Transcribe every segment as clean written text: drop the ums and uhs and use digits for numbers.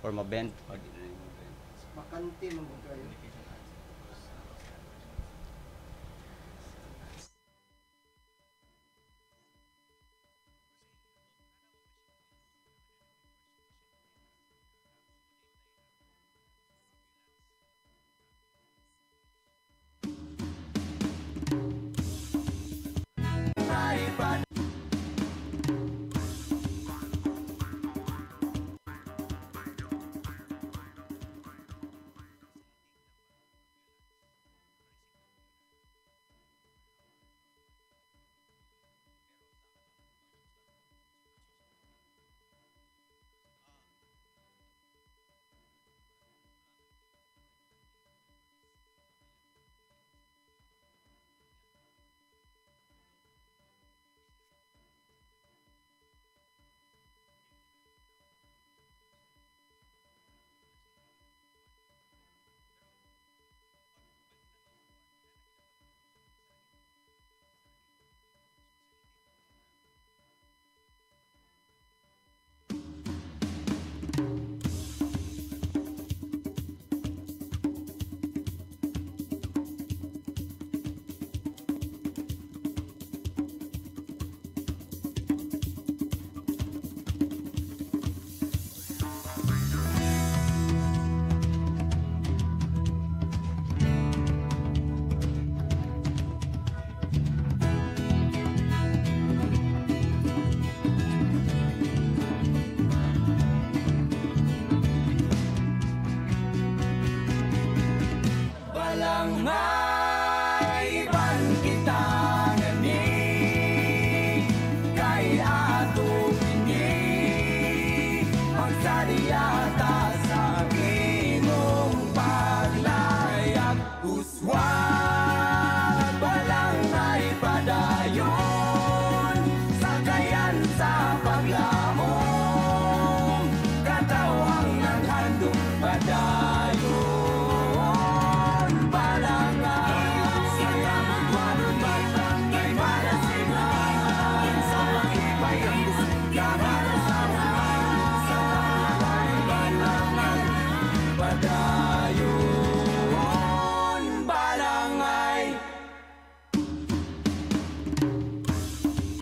or mabend. Bakante mo kayo.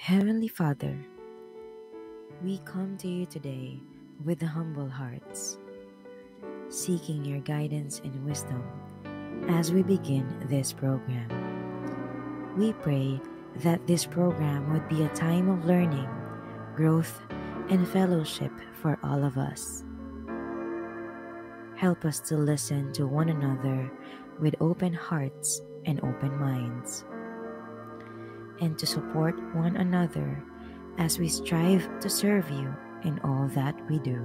Heavenly Father, we come to you today with humble hearts, seeking your guidance and wisdom as we begin this program. We pray that this program would be a time of learning, growth, and fellowship for all of us. Help us to listen to one another with open hearts and open minds, and to support one another as we strive to serve you in all that we do.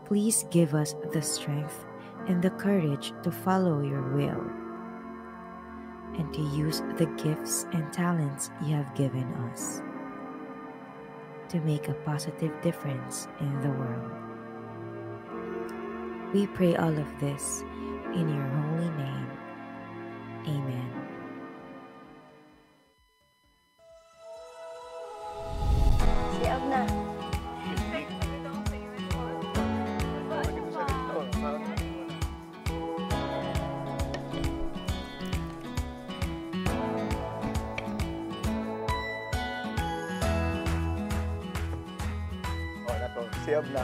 Please give us the strength and the courage to follow your will and to use the gifts and talents you have given us to make a positive difference in the world. We pray all of this in your holy name. Amen. Siap na. Siap na.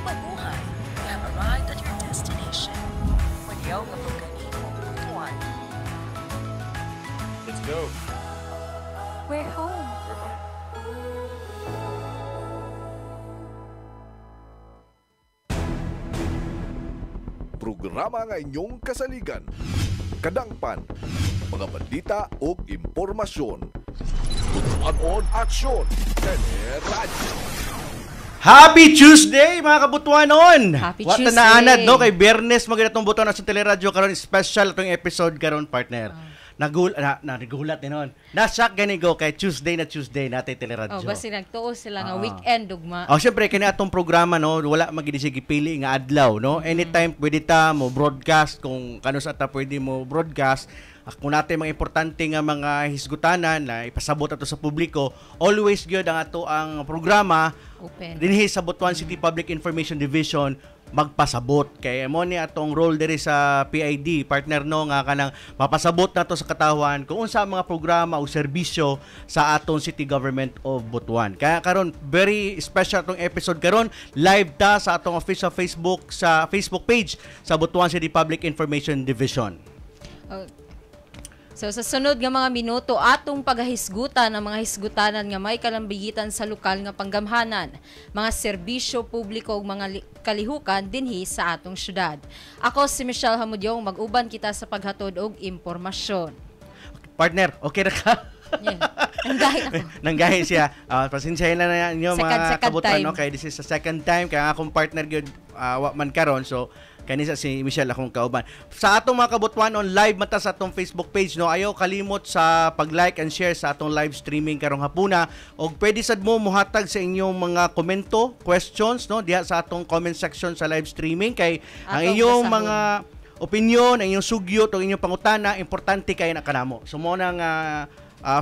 Mabuhay! You have arrived at your destination. Maliyaw nga pagkanino, tuwan. Let's go. We're home. Programa nga inyong kasaligan, kadangpan, mga balita o impormasyon. Tutuan aksyon, Radyo. Happy Tuesday mga kabutuanon! Happy What Tuesday! naanad no kay Bernes magadatong buton sa Teleradyo karon special itong episode karon partner. nagulat din nun. Na-shock gani go kay Tuesday natin teleradyo. Basi nagtuo sila nga Oo. weekend ugma. Syempre kani atong programa no, wala magidi sige pili nga adlaw no. Anytime pwede ta mo broadcast kung kano sa ta pwede mo broadcast. Kung natin mga importante nga mga hisgutanan na ipasabot ato sa publiko, always gyud ang ato ang programa Open. dinhi sa Butuan City Public Information Division magpasabot kay mo ni atong role diri sa PID partner no nga kanang mapasabot nato sa katawhan kung unsa ang mga programa o serbisyo sa atong City Government of Butuan. Kaya karon very special atong episode karon, live ta sa atong official Facebook page sa Butuan City Public Information Division. So sa sunod nga mga minuto atong pagahisgutan ang mga hisgutanan nga may kalambigitan sa lokal nga panggamhanan, mga serbisyo publiko ug mga kalihukan dinhi sa atong syudad. Ako si Michelle Hamudyong, mag-uban kita sa paghatod og impormasyon. Partner, okay na ka? Yeah. Nanggahin ako. Nanggahin siya. Pasensyahin na ninyo mga Second kabutan time. no kay this is the second time kaya akong partner gyud wa man karon so kanisa si Michelle akong kauban. Sa atong mga kabutuan on live mata sa atong Facebook page no, ayaw kalimot sa pag-like and share sa atong live streaming karong hapuna og pwede sad mo muhatag sa inyong mga komento, questions no diha sa atong comment section sa live streaming kay ang Atong inyong basahon. mga opinion, ang inyong sugyot o inyong pangutana importante kay na kanamo. So mo nang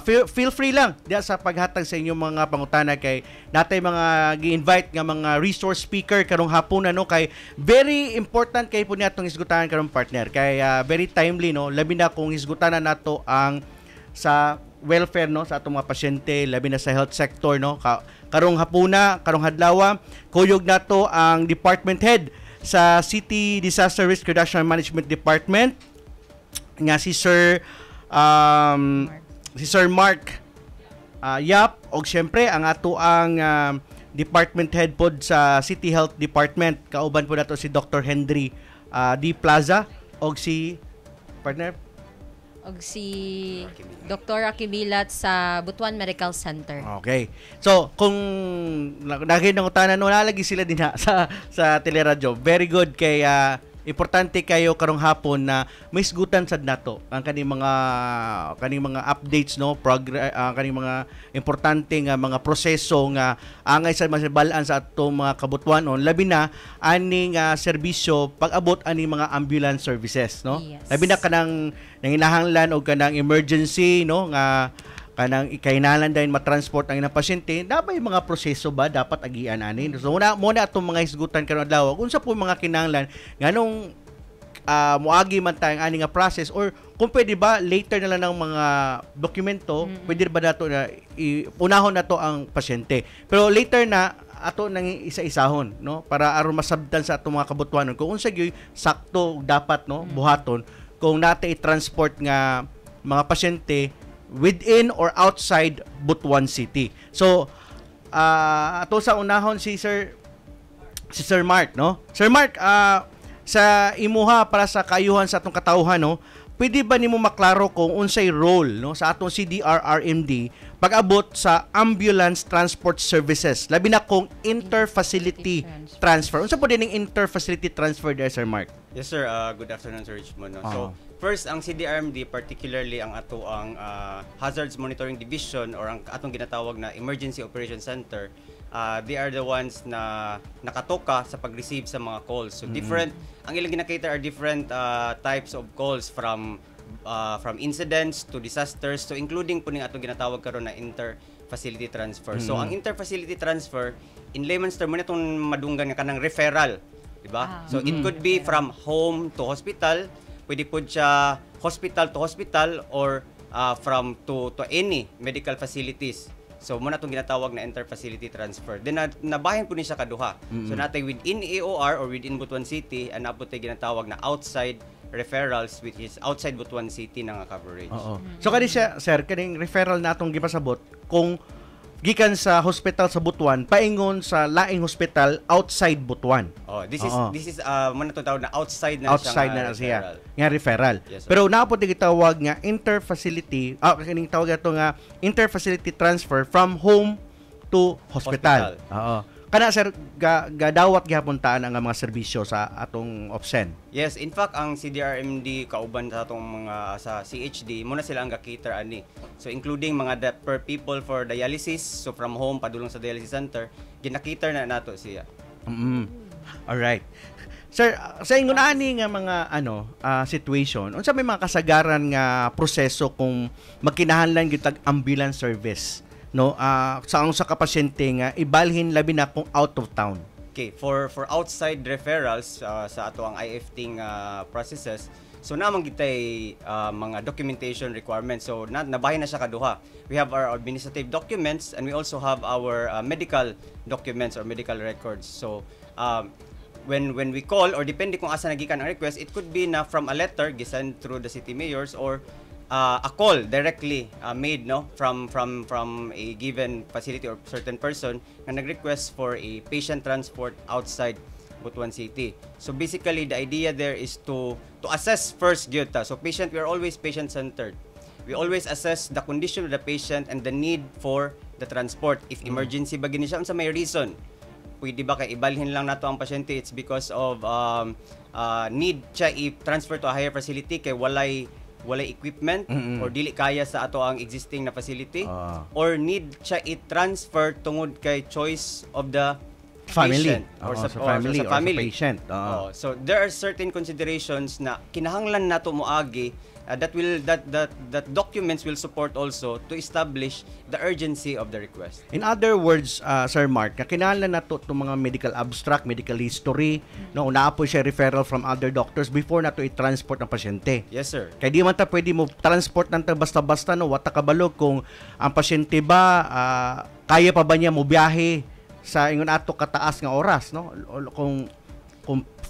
feel free lang diya sa paghatag sa inyong mga pangutana kay natay mga gi-invite nga mga resource speaker karong hapon no kay very important kay po niatong hisgutanan karong partner kay very timely no labi na kung hisgutanan nato ang sa welfare no sa atong mga pasyente labi na sa health sector no karong hapuna karong hadlawa kuyog nato ang department head sa City Disaster Risk Reduction and Management Department nga si Sir Mark Yap og syempre ang ato ang department head pod sa City Health Department kauban po nato si Dr. Henry D. Plaza og si partner Og si Dr. Akibilat sa Butuan Medical Center. Okay. So kung nakinangutanan no nalagi sila din sa teleradyo. Very good kay importante kayo karong hapon na misgutan sad nato ang kaning mga updates no kaning mga importante nga mga proseso nga angay sa masibal-an sa atong mga kabutuanon labi na aning serbisyo pag-abot aning mga ambulance services no. Yes. Labi na kanang nanginahanglan og kanang emergency no nga kanang ikailangan din matransport ang ilang pasyente, dapat mga proseso ba dapat agian anin. So muna atong mga hisgutan karon adlaw, unsa po mga kinahanglan nganong moagi man tayong ani nga process or kung pwede ba later na lang ng mga dokumento, pwede ba dato na unahon nato ang pasyente. Pero later na ato nang isa-isahon no para aron masabtan sa atong mga kabutuanon kung unsa gyud sakto dapat no buhaton kung natay i-transport nga mga pasyente within or outside Butuan City. So, ato sa unahon si Sir Mark, no? Sir Mark, sa imuha para sa kaayuhan sa atong katawhan, no? Pwede ba nimo maklaro kung unsay role no sa atong CDRRMD pag-abot sa ambulance transport services labi na kung inter-facility transfer. Unsa po din ang inter-facility transfer there, Sir Mark? Yes sir, good afternoon Sir Richmond. No? So, first ang CDRMD, particularly ang ato ang Hazards Monitoring Division or ang atong ginatawag na Emergency Operation Center, they are the ones na nakatoka sa pag-receive sa mga calls. So different, ang ilang ginakater are different types of calls from incidents to disasters, so including po ning atong ginatawag karon na inter-facility transfer. So ang inter-facility transfer, in layman's term, mo na itong madunggan nga kanang referral. Diba? So it could be from home to hospital, pwede po siya hospital to hospital or from to any medical facilities. So muna itong ginatawag na inter-facility transfer. Then nabahin po niya kaduha. So natay within AOR or within Butuan City, and po tayo ginatawag na outside referrals, which is outside Butuan City na nga coverage. Oo. So kani siya, sir, kaning referral natong gipasabot kung gikan sa hospital sa Butuan paingon sa laing hospital outside Butuan. Oh, this is muna itong tawag na outside na siya nga referral. Yes, pero naapod gitawag nga inter-facility kaning tawag ato nga inter-facility transfer from home to hospital. Oo. kana sir gadawat gihapuntaan ang mga serbisyo sa atong OPSEN. Yes, in fact ang CDRMD kauban sa atong mga sa CHD muna sila ang ga-cater ani. So including mga per people for dialysis, so from home padulong sa dialysis center, gina-cater na nato siya. All right. Sir, sa ingon ani nga mga situation, unsa may mga kasagaran nga proseso kung magkinahanglan gyud ambulance service, no? Sa kapasyente nga ibalhin labi na kung out of town. Okay, for outside referrals sa ato ang IFT processes, so namang gitay mga documentation requirements. So nabahin na siya kaduha. We have our administrative documents and we also have our medical documents or medical records. So when we call or depende kung asa nagikan ang request, it could be na from a letter gisend through the city mayors or a call directly made from a given facility or certain person na nag-request for a patient transport outside Butuan City. So basically the idea there is to assess first gyud ta. So we are always patient centered. We always assess the condition of the patient and the need for the transport. If emergency ba gini siya unsa may reason, pwede ba kay ibalhin lang nato ang pasyente, it's because of need siya i-transfer to a higher facility kay walay equipment or dili kaya sa ato ang existing na facility or need siya i-transfer tungod kay choice of the family patient or sa family or sa patient. So there are certain considerations na kinahanglan nato moagi that documents will support also to establish the urgency of the request. In other words, Sir Mark, kinahanglan nato itong mga medical abstract, medical history, no, naapo siya referral from other doctors before nato i-transport ang pasyente. Yes, sir. Kaya di man ta pwede mo transport nang basta-basta, no, wata kabalog kung ang pasyente ba kaya pa ba niya mo biyahe sa ingon ato kataas nga oras, no? Kung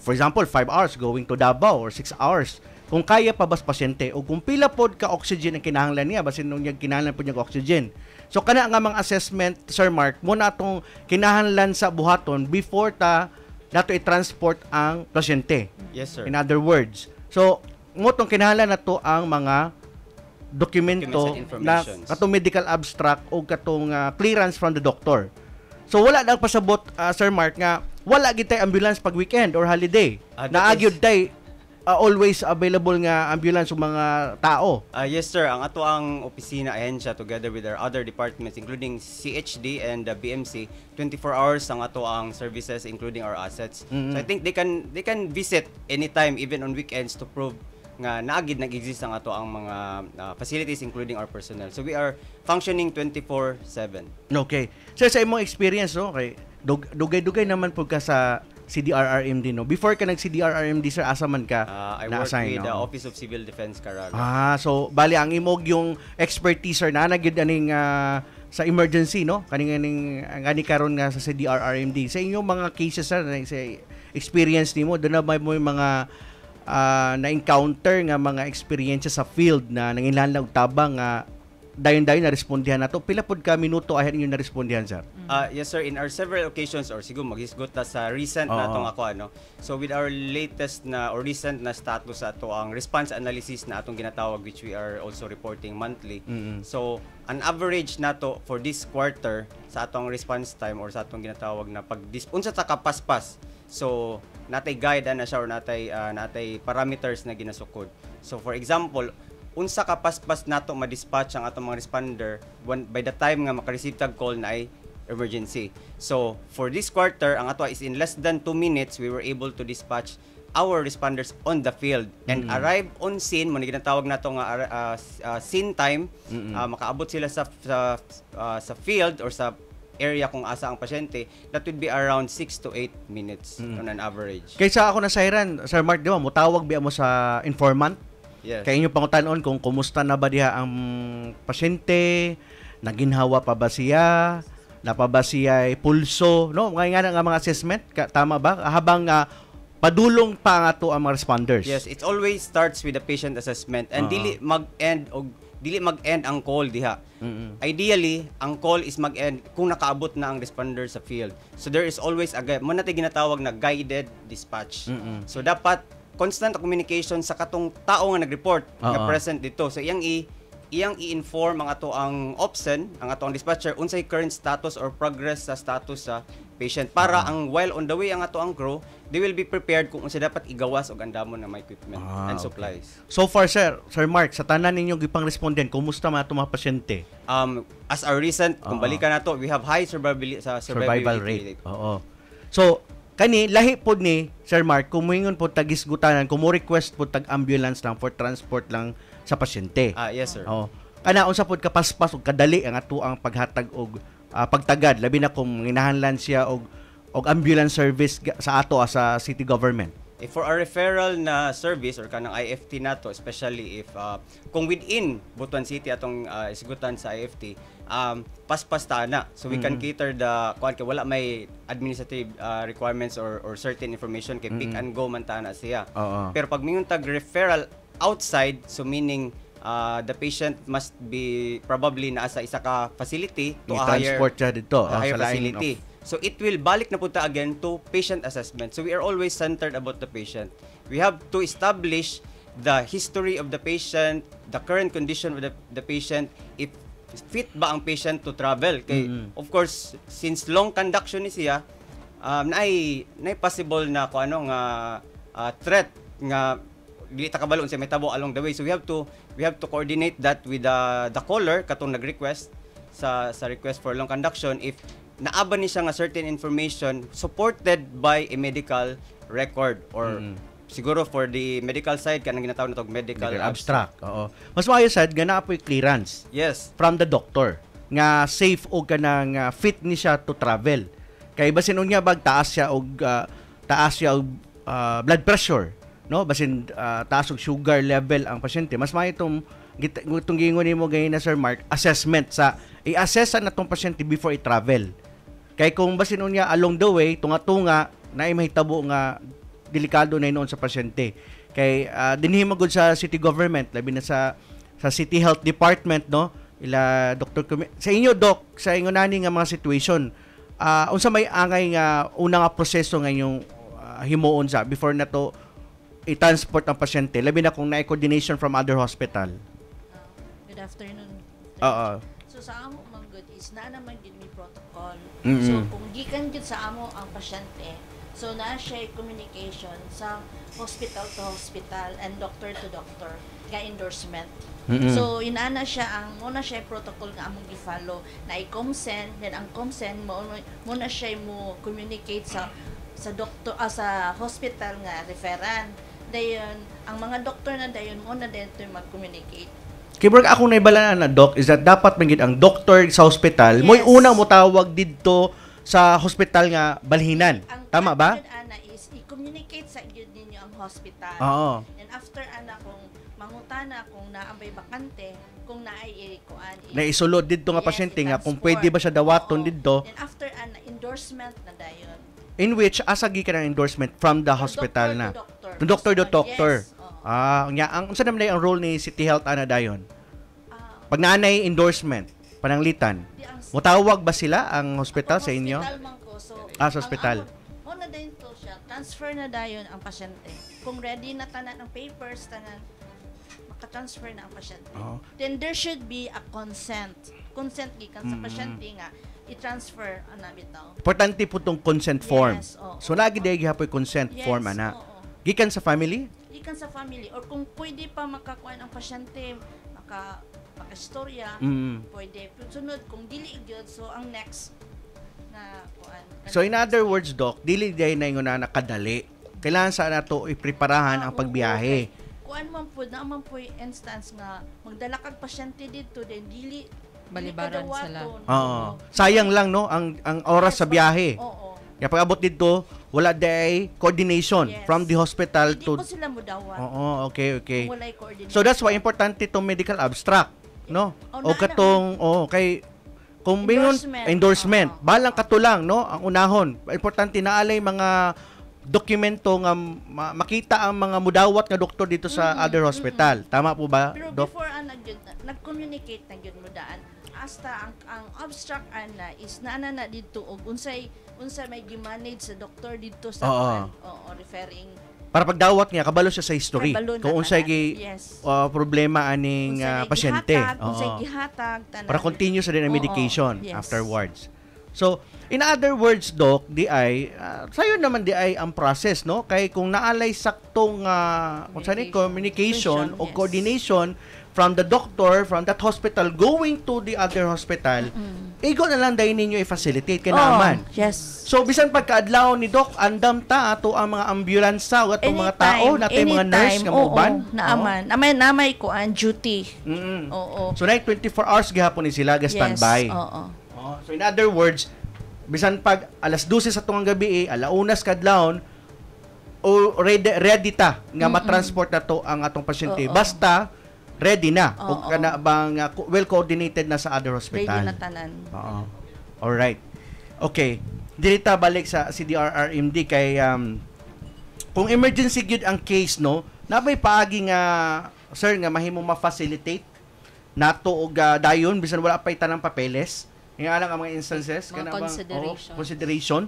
for example 5 hours going to Davao or 6 hours, kung kaya pa bas pasyente o kung pila pod ka oxygen ang kinahanglan niya basin nung kinahanglan po niya oxygen. So kana nga mga assessment, Sir Mark, muna atong kinahanglan sa buhaton before nato i-transport ang pasyente. Yes, sir. In other words, so mo tong kinahanglan nato ang mga dokumento na katong medical abstract o katong clearance from the doctor. So wala nang pasabot, Sir Mark, nga wala gid tay ambulance pag weekend or holiday. Naagyod tay always available nga ambulance sa mga tao. Yes, sir. Ang ato ang opisina ahensya together with our other departments including CHD and BMC, 24 hours ang ato ang services including our assets. So I think they can visit anytime even on weekends to prove nga naagid nag-exist ang ato ang mga facilities including our personnel. So we are functioning 24/7. Okay. So sa imong experience, no, kay dugay-dugay naman pud ka sa CDRRMD, no. Before ka nag CDRRMD, sir, asa man ka I work with the Office of Civil Defense Caraga. So bali ang imog yung expertise, sir, na nagyud aning sa emergency, no, kani karon nga sa CDRRMD. Sa inyong mga cases, sir, sa experience nimo, doon na may mga na-encounter nga mga experiences sa field na nanginahanglan og tabang nga dayon-dayon na respondihan nato. Pila pod ka minuto ahead ninyo na respondihan, sir? Yes, sir. In our several occasions or siguro maghisgot ta sa recent natong ako So with our latest na or recent na status ato ang response analysis na atong ginatawag, which we are also reporting monthly. So an average nato for this quarter sa atong response time or sa atong ginatawag na pag unsa ta kapaspas. So natay guide na siya or natay parameters na ginasukod. So for example, unsa ka paspas nato ma-dispatch ang atong mga responder by the time nga maka-receive tag call na ay emergency. So for this quarter, ang ato is in less than 2 minutes we were able to dispatch our responders on the field and arrive on scene mo ginatawag nato nga scene time. Makaabot sila sa field or sa area kung asa ang pasyente, that would be around 6 to 8 minutes on an average. Kaysa ako na sayran, Sir Mark, di ba, mutawag biya mo sa informant? Yes. Kaya inyo pangutanon kung kumusta na ba diha ang pasyente, naginhawa pa ba siya, napaba siya pulso, no? Nga mga assessment, tama ba? Habang padulong pa nga to ang mga responders. Yes, it always starts with the patient assessment and dili mag-end ang call diha. Ideally, ang call is mag-end kung nakaabot na ang responder sa field. So there is always mo natin ginatawag na guided dispatch. So dapat constant communication sa katong tao nga nag-report nga present dito. So iyang iyang i-inform ang ato ang OPSEN, ang ato ang dispatcher unsay current status or progress sa status sa patient para ang while on the way ang ato ang crew, they will be prepared kung unsa dapat igawas og andamon na mga equipment and supplies. So far, Sir Mark, sa tanan ninyong gipang respondent, kumusta man itong mga pasyente? As our recent, kung balikan nato, we have high survival rate. Oo. So, kani lahi pod ni Sir Mark, kung moingon pod tag isgutanan, kung mo request pod tag ambulance lang for transport lang sa pasyente. Yes, sir. Oo. Kana unsa pod kapaspas ug kadali ang ato ang paghatag og pagtagad labi na kung ginahanlan siya og ambulance service sa ato sa city government. For a referral na service or kanang IFT nato, especially if kung within Butuan City atong isgutan sa IFT, paspas ta na. So we can cater the kay wala may administrative requirements or certain information kay pick and go man ta na siya. Pero pag mingon tag referral outside, so meaning the patient must be probably naa sa isa ka facility to a higher transport siya dito higher sa facility. So it will balik na punta again to patient assessment. So we are always centered about the patient. We have to establish the history of the patient, the current condition of the patient, if fit ba ang patient to travel. Kay of course, since long conduction ni siya, naay possible na kung ano nga threat nga dili ta kabalo unsa may tabo along the way. So we have to coordinate that with the caller katong nag-request sa request for long conduction if naaba ni siya nga certain information supported by a medical record or siguro for the medical side kanang ginatawag natog medical abstract. Oo. Mas maayo sad nga naa po'y clearance. Yes. From the doctor nga safe og kanang fit ni siya to travel. Kay basin unya bag taas siya og blood pressure, no? Basin taas og sugar level ang pasyente. Mas maayo itong gingon nimo gayud na Sir Mark, assessment sa i-assess na tong pasyente before i-travel. Kay kung basin unya along the way tunga-tunga naay mahitabo nga delikado na inoon sa pasyente. Kay dinhi magud sa city government labi na sa city health department, no? Ila Dr. sa inyo doc sa ingon nani nga mga situation unsa may angay nga una nga proseso nga inyong himuon sa before na to i-transport ang pasyente labi na kung naay coordination from other hospital. Good afternoon. Oo. So sa amo man good is naa naman gid mi protocol. Mm-hmm. So kung gikan gid sa amo ang pasyente, so naa siya communication sa hospital to hospital and doctor to doctor nga endorsement. Mm-hmm. So inana siya ang muna siya protocol nga among gi-follow na i-consent, then ang consent muna siya mo communicate sa doktor sa hospital nga referan. Dayon ang mga doktor na dayon muna dito mag-communicate. Kaya ako naibalaan na doc is that dapat magid ang doktor sa hospital mo'y unang motawag didto sa hospital nga balhinan. Tama ba? Ang ana is i-communicate sa gyud ninyo ang hospital. Oo. And after ana kung mangutana kung naambay bakante, kung naay kuan Naisulod didto nga pasyente nga kung pwede ba siya dawaton didto. And after ana endorsement na dayon. In which asa gi ka ng endorsement from the hospital na. Doctor to doctor. Yes. Nya ang unsa naman ang role ni City Health ana dayon? Pag naanay endorsement, pananglitan, mutawag ba sila ang hospital sa inyo? Hospital man ko. So, sa hospital. Muna din to siya. Transfer na dayon ang pasyente. Kung ready na tanan ang papers, tanan, makatransfer na ang pasyente. Then there should be a consent. Consent gikan sa pasyente nga i-transfer ana bitaw. Importante po tong consent form. Yes, So lagi day gihapoy consent form ana. Gikan sa family? Gikan sa family or kung pwede pa makakuan ang pasyente maka-istorya, pwede. Sunod kung dili gyud so ang next na kuan. So in other words, doc, dili day na ingon na nakadali. Kailangan sa nato ipreparahan ang pagbiyahe. Kuan man pud na man poy instance nga magdala kag pasyente dito then dili balibaran sila. Oo. Sayang lang no ang oras sa biyahe. Oo. Kaya pag abot dito, wala day coordination from the hospital Hindi to po sila mudawat. Oo, okay. Kung walay coordination. So that's why importante itong medical abstract, no? O katong kay kung endorsement, balang katulang, no? Ang unahon, importante na alay mga dokumento nga makita ang mga mudawat nga doktor dito sa other hospital. Tama po ba, Pero Doc? before nag-communicate na gyud mo daan, hasta ang abstract is naana na dito og unsay may gi-manage sa doktor dito sa referring Para pagdawat niya kabalo siya sa history. Kabalo na Kung unsay tanan. gi Yes. problema aning pasyente. Kung sa'y gihatag, tanan. Para continue sa din ang Oo, medication yes. afterwards. So, in other words, Doc, sayo naman ang process, no? Kay kung naalay saktong communication o yes. coordination from the doctor, from that hospital, going to the other hospital, igo na lang dahil ninyo i-facilitate kay naman. Yes. So, bisan pagkaadlaw ni Doc, andam ta ato ang mga ambulansa o atong mga tao, natin mga nurse nga moban. Naaman. Namay ko ang duty. Oo. So, 24 hours gihapon ni sila ga standby. Yes. Oo. So in other words, bisan pag alas 12 sa tungang gabi, alaunas kadlawon, o ready ta nga matransport na to ang atong pasyente. Basta ready na o kana bang well coordinated na sa other hospital. Ready na tanan. Oo. All right. Okay. Dirita balik sa CDRRMD kay kung emergency gyud ang case, no, nabay paagi nga sir nga mahimong ma-facilitate nato og dayon bisan wala pa itanang papeles. Nga lang ang mga instances Mga consideration. Consideration.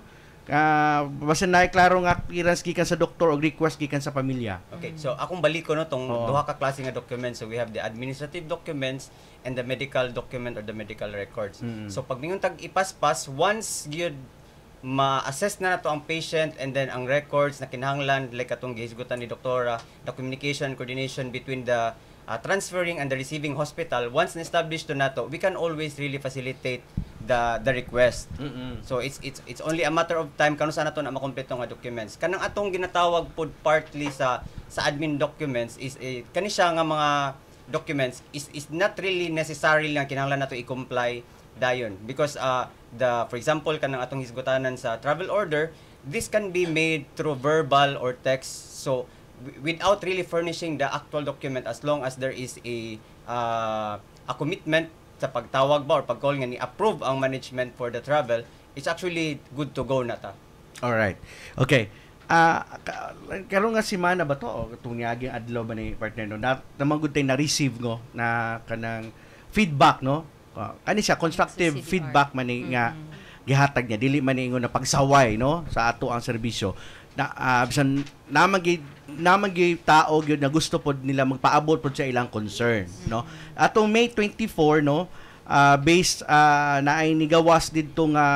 Basta na klaro nga clearance gikan sa doktor o request gikan sa pamilya. Okay, so akong balik ko no tong duha ka klase nga documents. So we have the administrative documents and the medical document or the medical records. So pag mingon tag ipaspas, once gyud ma-assess na nato ang patient and then ang records na kinahanglan like atong gihisgutan ni doktora, the communication coordination between the transferring and the receiving hospital, once na-establish to nato, we can always really facilitate the request. So it's only a matter of time kano sa nato na makompleto nga documents. Kanang atong ginatawag pod partly sa admin documents is kani siya nga mga documents is not really necessary lang kinahanglan nato i-comply dayon because for example kanang atong hisgutanan sa travel order, this can be made through verbal or text. So without really furnishing the actual document, as long as there is a commitment sa pagtawag ba or pag-call nga ni-approve ang management for the travel, it's actually good to go na ta. Alright. Okay. Karon nga semana ba to o itong niaging adlaw ba ni partner no? Namang good na receive no na kanang feedback no? Kani siya constructive feedback man ni nga gihatag niya dili man ni ingon na pagsaway no sa ato ang serbisyo. Bisan namang tao gyud na gusto pod nila magpaabot pod sa ilang concern no atong May 24 no based na ay nigawas didto nga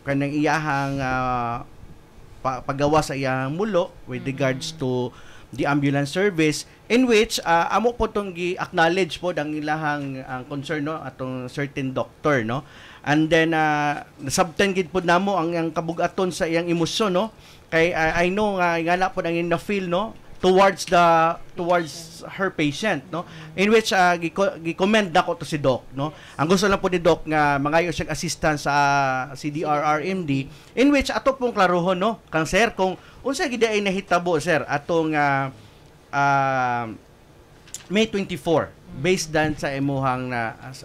kanang iyahang paggawa sa iyang mulo with regards to the ambulance service in which amo po tong gi-acknowledge po ang ilahang concern no atong certain doctor no and then nasabtan gid pod namo ang kabugaton sa iyang emosyon no kay I know nga na po ang na-feel no towards her patient no in which gi-commend nako to si Doc no ang gusto lang po ni Doc nga mangayo siyang assistance sa CDRRMD in which ato pong klarohon no kang sir kung unsa gid ay nahitabo sir atong May 24 based dan sa imuhang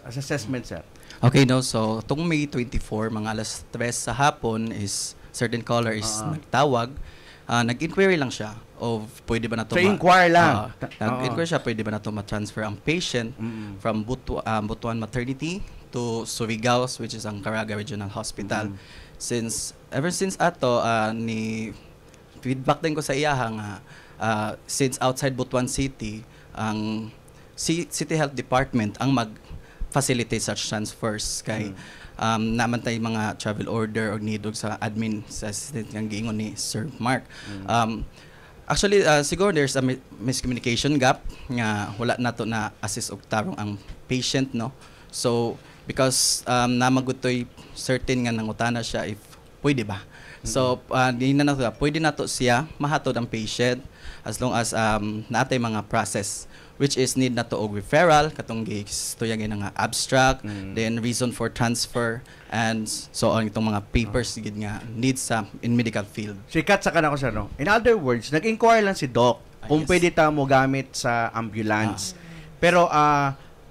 assessment sir. Okay no so tong May 24 mga alas 3 sa hapon is certain caller is nagtawag nag-inquiry lang siya of pwede ba na to inquire lang nag-inquire siya pwede ba na to ma-transfer ang patient from Butuan Maternity to Surigao which is ang Caraga Regional Hospital ever since ato ni feedback din ko sa iyaha nga since outside Butuan City ang City Health Department ang mag-facilitate such transfers kay naman tayo mga travel order o nidog sa admin sa assistant ng giingon ni Sir Mark. Actually, siguro there's a miscommunication gap nga wala nato na assist og tarong ang patient no. So because namagutoy certain nga nangutana siya if pwede ba. So di na nato pwede nato siya mahatod ang patient as long as natay mga process which is need nato og referral katong gistuyagin nga abstract then reason for transfer and so on itong mga papers gid nga needs sa in medical field. Sikat sa kanako sir no. In other words, nag-inquire lang si Doc kung pwede ta mo gamit sa ambulance.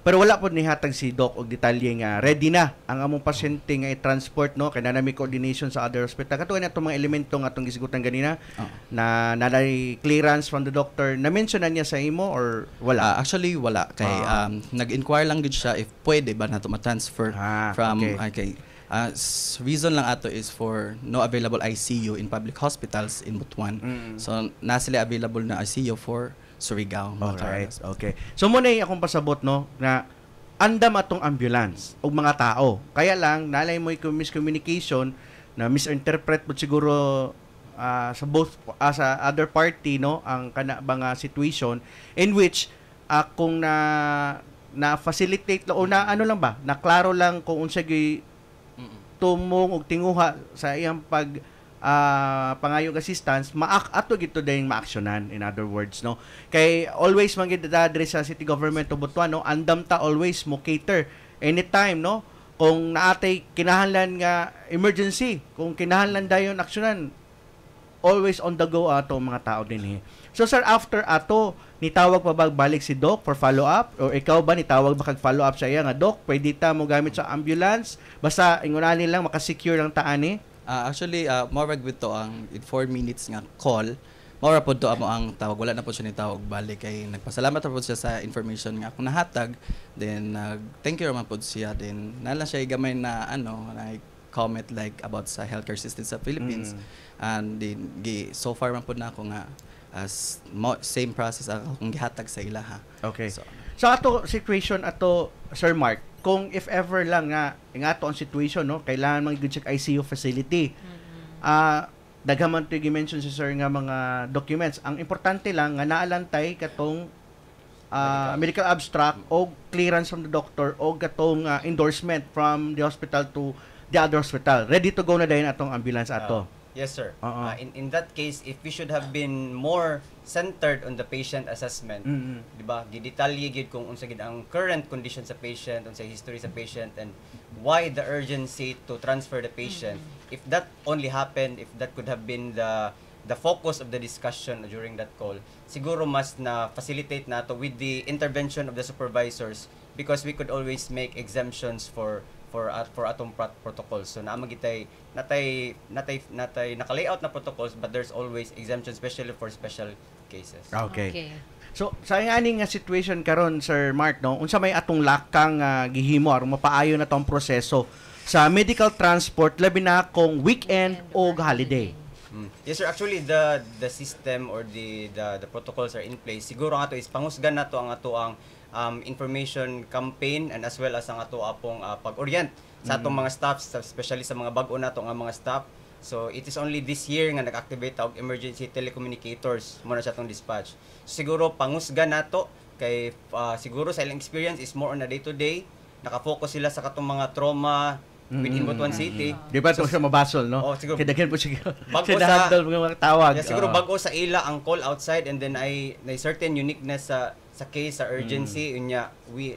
Pero wala po nihatag si Doc og detalye nga ready na ang among pasyente nga i-transport no kay na may coordination sa other hospital. Katuon na itong mga elemento nga atong gisigutan ganina na nalay clearance from the doctor. Na-mention na niya sa imo or wala? Actually wala kay nag-inquire lang gid siya if pwede ba nato ma-transfer from okay. Reason lang ato is for no available ICU in public hospitals in Butuan. So na sila available na ICU for Surigao. Alright, okay. So muna akong pasabot, no, na andam atong ambulance o mga tao. Kaya lang, nalay mo yung miscommunication na misinterpret mo siguro sa both sa other party, no, ang kana mga situation in which kung na facilitate o na ano lang ba, na klaro lang kung unsa gyud tumong og tinguha sa iyang pangayog assistance, ato gito din maaksyonan, in other words, no. Kay always man gid address sa city government of Butuan, no, andam ta always mo cater anytime, no, kung naatay kinahanglan nga emergency, kung kinahanglan dayon aksyonan, always on the go ato mga tao din. So sir, after ato nitawag pa balik si doc for follow up, or ikaw ba nitawag ba kag follow up sa iya nga doc, pwede ta mo gamit sa ambulance basta ingunanin lang makasecure lang ta ani? Actually, more with to ang in 4 minutes nga call, more po to amo ang tawag, wala na po siya nitawag balik, kay nagpasalamat po siya sa information nga akong nahatag, then thank you naman po siya, then nala siya gamay na like comment like about sa healthcare system sa Philippines, and then so far man po na ako nga as same process akong gihatag sa ilaha. Okay. So ato situation ato Sir Mark, kung if ever lang nga ato ang situation, no, kailangan man gyud check ICU facility. Daghan man to gi-mention si sir nga mga documents. Ang importante lang nga naalantay katong medical abstract o clearance from the doctor o katong endorsement from the hospital to the other hospital. Ready to go na dayon atong ambulance ato. Yes, sir. In that case, if we should have been more centered on the patient assessment, di ba? Gidetalye gid kung unsa gid ang current condition sa patient, unsa history sa patient, and why the urgency to transfer the patient. If that only happened, if that could have been the focus of the discussion during that call, siguro mas na facilitate nato with the intervention of the supervisors, because we could always make exemptions for atong protocols. So naamang gitay natay naka-layout na protocols, but there's always exemptions, especially for special cases. Okay. So sa aning nga situation karon Sir Mark, no, unsa may atong lakang gihimo aron mapaayo na tong proseso sa medical transport labi na kung weekend o holiday? Yes, sir. Actually, the system or the protocols are in place. Siguro nga to is pangusgan nato ang ato ang information campaign, and as well as ang ato apong pag-orient sa atong mga staffs, especially sa mga bag-o nato nga mga staff. So it is only this year nga nag-activate og emergency telecommunicators muna sa atong dispatch. So, siguro pangusgan nato kay siguro sa ilang experience is more on a day-to-day, naka-focus sila sa katong mga trauma within Butuan City. Di ba ito siya mabasol, no? Siguro kadagan po siya bago handle mga tawag. Siguro bago sa ila ang call outside, and then ay certain uniqueness sa case, sa urgency, unya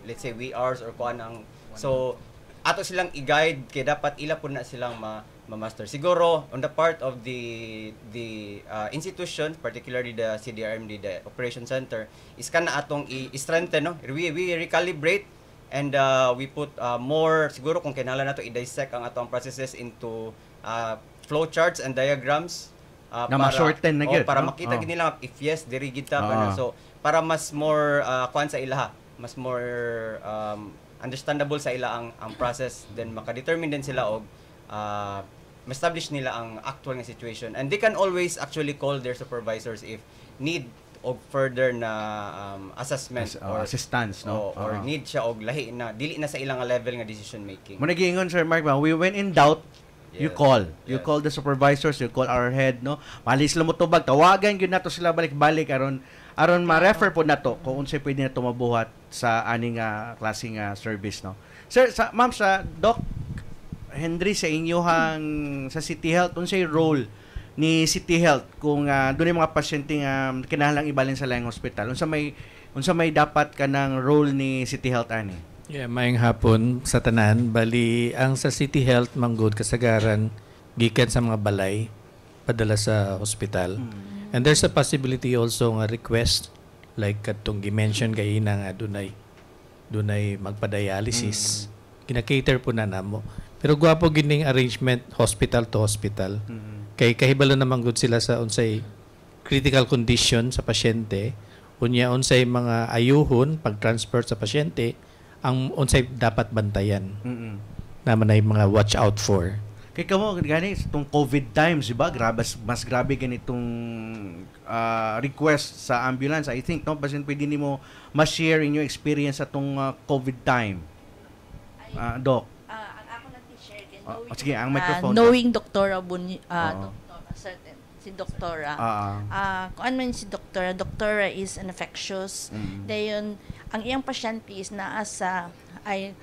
let's say hours or kuan ang, so ato silang i-guide kay dapat ila po na silang ma-master. Siguro on the part of the institution, particularly the CDRMD, the Operation Center, is kana atong i-strengthen, no? We recalibrate, and we put more, siguro kung kinahanglan nato i-dissect ang atong processes into flowcharts and diagrams na ma-shorten na gyud, para makita gid nila if yes diri gid ta, so para mas more kuan sa ilaha, mas more understandable sa ila ang process, then maka-determine din sila og ma-establish nila ang actual nga situation, and they can always actually call their supervisors if need og further na assessment or assistance, no, or need siya og lahi na dili na sa ilang level nga decision making. Mo nagingon Sir Mark, when in doubt, you call the supervisors, you call our head, no, malis lang mo tubag, tawagan gyud nato sila balik-balik aron ma-refer po nato kung unsay pwede nato mabuhat sa aning klaseng service, no. Sir, ma'am, sa Doc Henry, sa inyohang sa City Health, unsay role ni City Health kung doon yung mga pasyente nga kinahanglang ibalin sa laing hospital? Unsa may dapat kanang role ni City Health ani? Yeah, maayong hapon sa tanan. Bali ang sa City Health manggod kasagaran gikan sa mga balay padala sa hospital. And there's a possibility also nga request like katong gi-mention kay ina nga dunay magpa-dialysis. Kina-cater po na namo. Pero gwapo gining arrangement hospital to hospital. Kay kahibalo naman gud sila sa unsay critical condition sa pasyente, unya unsay mga ayuhon pag-transfer sa pasyente, ang unsay dapat bantayan. naman ay mga watch out for. Kaya mo, gani, itong COVID times, di ba? Mas grabe ganitong request sa ambulance. I think, no? Basin pwede ni mo ma-share in your experience sa itong COVID time. Doc. Ang ako nag-share din, sige, ang microphone. knowing Doktora certain si Doktora. Kung ano man si Doktora is an infectious. Dayon, ang iyang pasyente is naa siya ay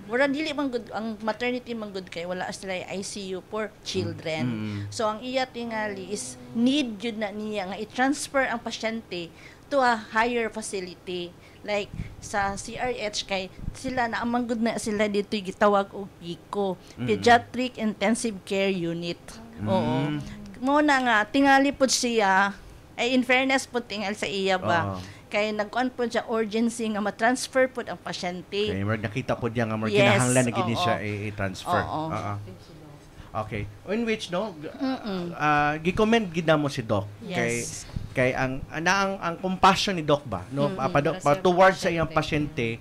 mura dili man good ang maternity man good kay wala sila ICU for children. So ang iya tingali is need jud na niya nga i-transfer ang pasyente to a higher facility like sa CRH kay sila na amang good na sila dito gitawag og PICO, Pediatric Intensive Care Unit. Oo. Mo na nga tingali pud siya ay in fairness pud tingal sa iya ba. Kay nagkuan po siya urgency nga ma-transfer po ang pasyente. Okay, nakita po diya nga more kinahanglan na gini siya i-transfer. Okay. In which no gi-comment gid mo si Doc kay ang compassion ni Doc ba no towards sa iyang pasyente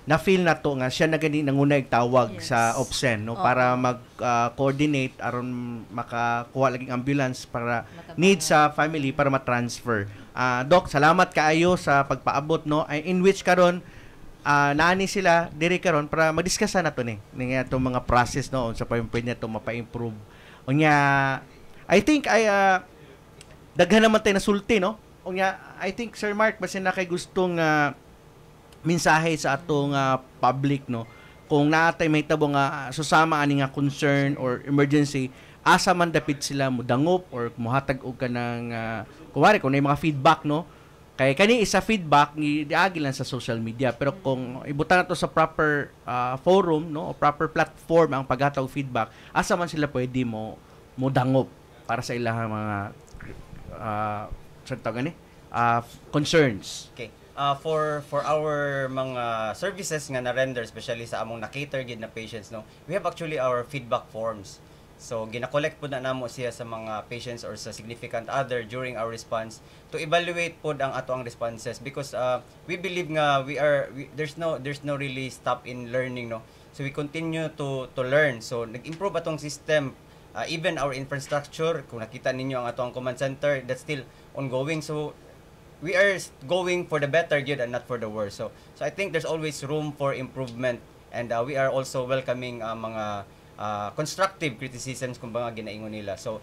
na feel na to nga siya na gani nangunay tawag sa OPSEN no para mag-coordinate aron makakuha laging ambulance para need sa family para ma-transfer. Doc, salamat kaayo sa pagpaabot no in which karon naani sila diri karon para madiskusan nato ni nga itong mga process no unsa pa yung pwede nato mapa-improve. Unya I think daghan naman tay nasulti no. Unya I think Sir Mark basin na kay gustong mensahe sa atong public no kung naatay may tabo nga susama ani nga concern or emergency asa man dapit sila mudangop or muhatag og kanang kuwari kung may mga feedback no kay kani isa feedback ni diagi lang sa social media pero kung ibutan nato sa proper forum no o proper platform ang paghatag og feedback asa man sila pwede mo dangop para sa ilang mga concerns. Okay. For our mga services nga na-render especially sa among na-cater gid na patients no we have actually our feedback forms. So gina-collect po na namo siya sa mga patients or sa significant other during our response to evaluate po ang ato ang responses because we believe nga there's no really stop in learning no. So we continue to learn. So nag-improve atong system even our infrastructure kung nakita ninyo ang ato ang command center that's still ongoing. So we are going for the better good and not for the worse. So I think there's always room for improvement and we are also welcoming mga constructive criticisms kung mga ginaingon nila. So,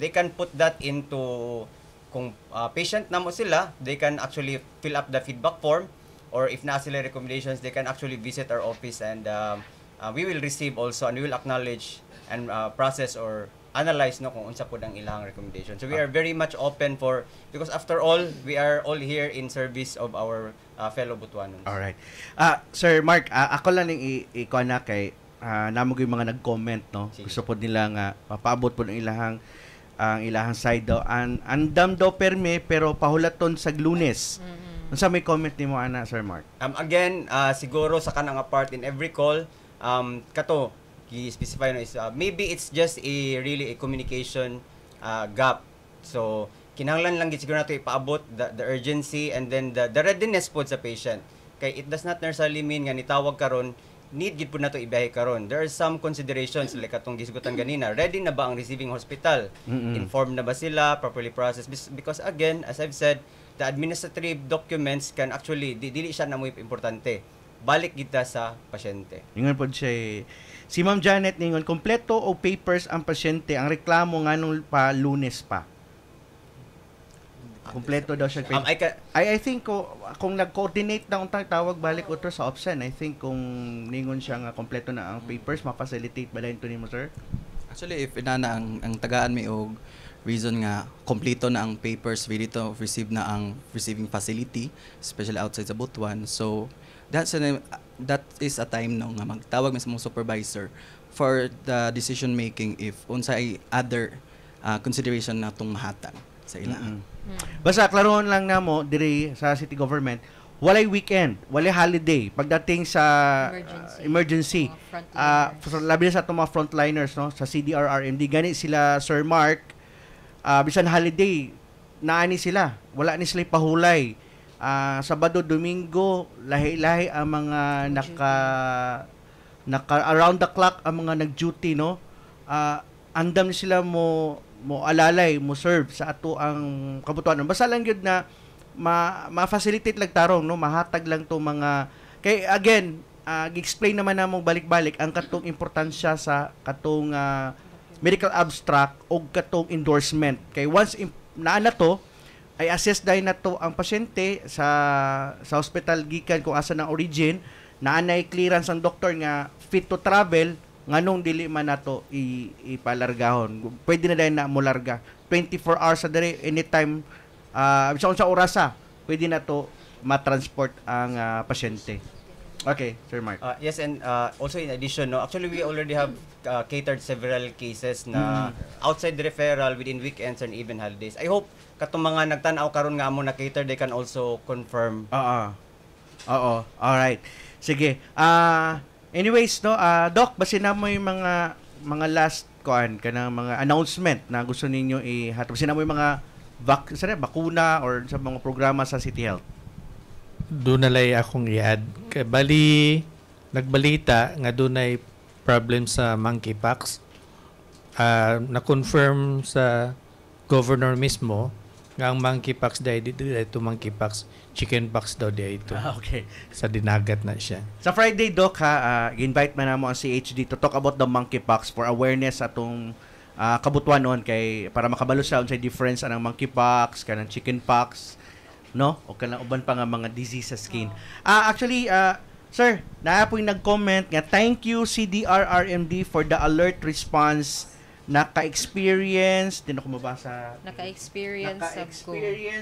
they can put that into, kung patient na mo sila, they can actually fill up the feedback form or if na sila recommendations, they can actually visit our office and we will receive also and we will acknowledge and process or analyze no kung unsa pud ang ilang recommendation. So we are very much open for because after all, we are all here in service of our fellow Butuanons. All right. Sir Mark, ako lang ning ikuan na kay namo gyud mga nag-comment no. Sige. Gusto pod nila nga papaabot pod ang ilahang side daw. Andam daw perme pero pahulaton sa Lunes. Unsa may comment nimo ana Sir Mark? Again, siguro sa kanang part in every call kato i-specify no is maybe it's just a communication gap. So kinahanglan lang gid siguro nato ipaabot the urgency and then the readiness pod sa patient. Kay it does not necessarily mean nga nitawag karon need gid pud nato ibiyahe karon. There are some considerations like atong gisgutan ganina. Ready na ba ang receiving hospital? Informed na ba sila, properly processed? Because again, as I've said, the administrative documents can actually dili siya na mo importante. Balik kita sa pasyente. Ingon pod siya si Ma'am Janet ningon kompleto o papers ang pasyente ang reklamo nganong pa Lunes pa. Kompleto daw siya. I think kung nag-coordinate na untang tawag balik utro sa OPSEN, I think kung ningon siya nga kompleto na ang papers, ma-facilitate ba dahil ito ni mo, sir? Actually, if inana ang tagaan may og reason nga kompleto na ang papers ready to receive na ang receiving facility, especially outside sa Butuan. So, that is a time no nga magtawag mi sa mga supervisor for the decision making if unsay other consideration na tong mahatag sa ilang. Basta klaroon lang namo diri sa city government, walay weekend, walay holiday pagdating sa emergency. Labi na sa itong mga frontliners no sa CDRRMD gani sila Sir Mark bisan holiday naani sila, wala ni sila pahulay. Sabado, Domingo, lahi-lahi ang mga around the clock ang mga nag-duty, no? Andam ni sila mo alalay, mo serve sa ato ang kabutuan. Basta lang yun na ma-facilitate lang tarong, no? Mahatag lang to mga kay again, gi-explain naman namong balik-balik ang katong importansya sa katong medical abstract o katong endorsement. Kay once naa na to, ay assess dahil na to ang pasyente sa hospital gikan kung asa ng origin, naanay clearance ang doktor nga fit to travel, nganong dili man nato ipalargahon. Pwede na dahil na mularga 24 hours sa dere, anytime sa orasa pwede na to matransport ang pasyente. Okay, Sir Mark. Yes, and also in addition, no, actually we already have catered several cases na outside the referral within weekends and even holidays. I hope katong mga nagtan-aw karon nga amo na cater, they can also confirm. Oo. All right. Sige. Anyways, no, Doc, basin na mo yung mga last kanang mga announcement na gusto ninyo ihatag. Basin na mo yung mga bakuna or sa mga programa sa City Health. Doon nalay akong i-add. Bali, nagbalita nga doon ay problem sa monkeypox. Na-confirm sa governor mismo nga ang monkeypox dahil ito monkeypox, chickenpox daw dahil ito. Okay. Sa dinagat na siya. Sa Friday, Doc, invite man namo ang CHD to talk about the monkeypox for awareness atong kabutuan noon kay para makabalo sa unsay difference anang monkeypox kanang chickenpox, no? O kanang uban pa nga mga disease sa skin. Actually, sir, naa po yung nag-comment nga thank you CDRRMD for the alert response. Naka-experience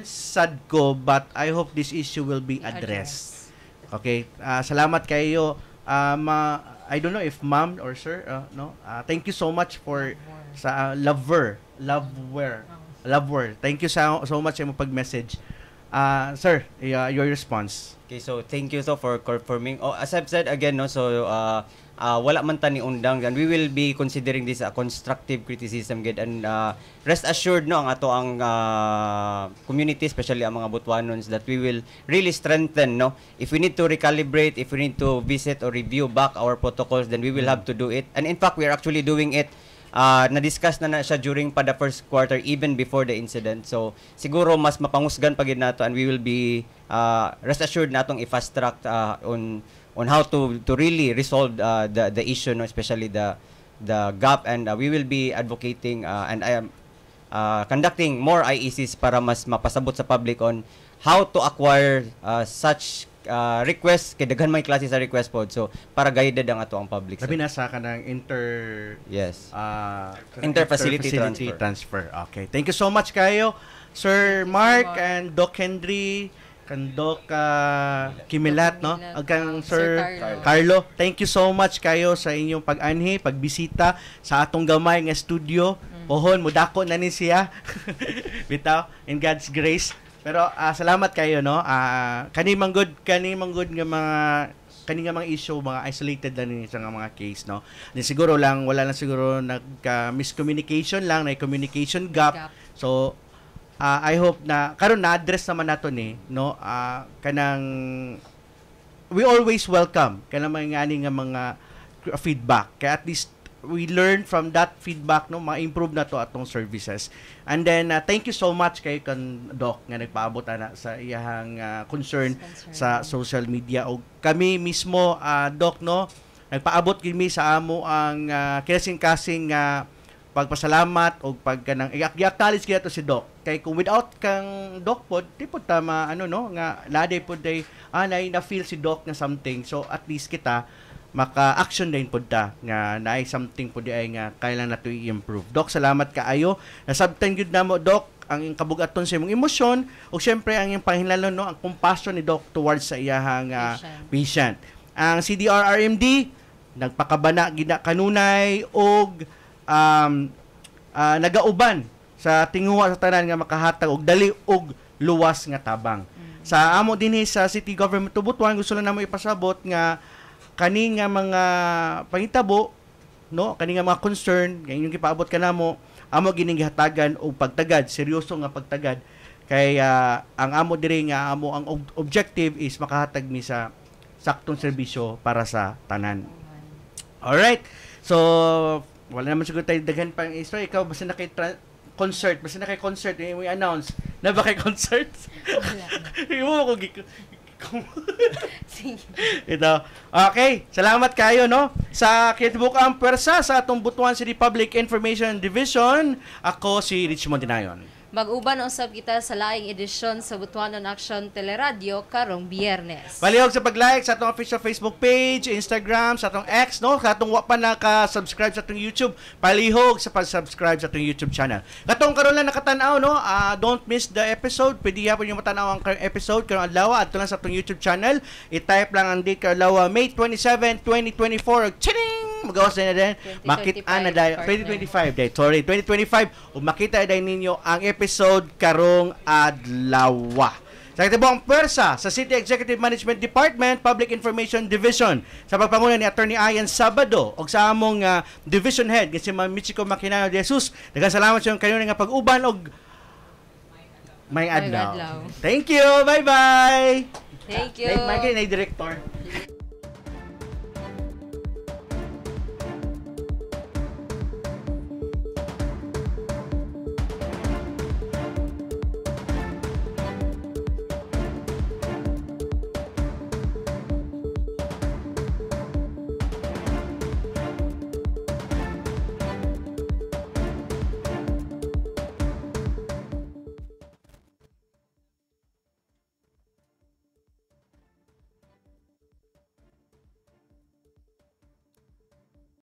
sadko, but I hope this issue will be addressed. Okay, salamat kayo. I don't know if ma'am or sir, no. Thank you so much for sa loveware. Thank you so much sa mo pag-message. Sir, your response. Okay, so thank you for confirming. As I've said again, no, so wala man ta ni undang, and we will be considering this a constructive criticism, and rest assured, no, ang ato ang community, especially ang mga Butuanons, that we will really strengthen, no. If we need to recalibrate, if we need to visit or review back our protocols, then we will have to do it. And in fact, we are actually doing it. Na-discuss na siya during pa the first quarter, even before the incident. So siguro mas mapangusgan pagid nato, and we will be rest assured natong i-fast track on how to really resolve the issue, no, especially the gap, and we will be advocating and I am conducting more IECs para mas mapasabot sa public on how to acquire such request, kay daghan may klase sa request pod, so para guided ang ato ang public. Sabi na sa kanang inter-facility transfer. Okay, thank you so much kayo Sir Mark and Doc Henry kan Doc Kimilat, no, kang Sir Carlo. Thank you so much kayo sa inyong pag-anhi, pagbisita sa atong gamay nga studio. Pohon mudako na ni siya. Bitaw, in God's grace. Pero salamat kayo, no. Kani manggod nga mga issue, mga isolated lang ni sa mga case, no. Then siguro lang wala lang siguro miscommunication lang, na communication gap. So I hope na karon na-address naman nato ni, no. Kanang we always welcome kanang mga mga feedback. Kaya at least we learn from that feedback, no, ma-improve na to atong services. And then thank you so much kay kan Doc nga nagpaabot ana sa iyang concern sa social media, o kami mismo Doc, no, nagpaabot kami sa amo ang kasing-kasing pagpasalamat o pagkanang i-acknowledge kaya to si Doc. Kay kung without kang Doc pod, di pod tama no nga laday pod day na feel si Doc na something. So at least kita maka-action din pod ta nga naay something pod ay nga kailangan nato i-improve. Doc, salamat kaayo. Nasabtan gyud namo Doc ang kabugaton sa imong emosyon, o syempre ang iyang panghinalon, no, ang compassion ni Doc towards sa iyahang patient. Ang CDRRMD nagpakabana gina kanunay og nagauban sa tinguha sa tanan nga makahatag og dali og luwas nga tabang. Sa amo dinhi sa City Government of Butuan, gusto lang namo ipasabot nga kani nga mga pangitabo, no, kani nga mga concern nga inyong gipaabot kanamo, amo gining gihatagan og pagtagad, seryoso nga pagtagad. Kay ang amo diri nga amo ang objective is makahatag mi sa saktong serbisyo para sa tanan. Alright. So, wala naman siguro tayo daghan pang story. Ikaw, basta na kay concert, yung i-announce na ba kay concert? Wala. Iwo ko ito. Okay, salamat kayo no sa kitibukang pwersa sa atong Butuan City Public Information Division. Ako si Richmond Dinayon. Mag-uban usab kita sa laing edisyon sa Butuanon Action Teleradio karong Biyernes. Palihog sa pag-like sa atong official Facebook page, Instagram, sa atong X, no? Sa atong wa pa naka-subscribe sa atong YouTube, palihog sa pag-subscribe sa atong YouTube channel. Katong karon lang nakatan-aw, no? Don't miss the episode. Pwede yapon yung matanaw ang episode karong adlaw adto lang sa atong YouTube channel. I-type lang ang date karong adlaw, May 27, 2024. Chining! Magawas na din. Makita na dahil 2025 day. Sorry, 2025 makita dahil ninyo ang episode karong adlaw. Sa kitibukang pwersa sa City Executive Management Department, Public Information Division sa pagpanguna ni Attorney Ian Sabado o sa among Division Head si Ma'am Michiko Maquinano de Jesus. Daghang salamat sa inyo kanina nga pag-uban og may adlaw. Thank you. Bye-bye. Thank you. Mike, na director.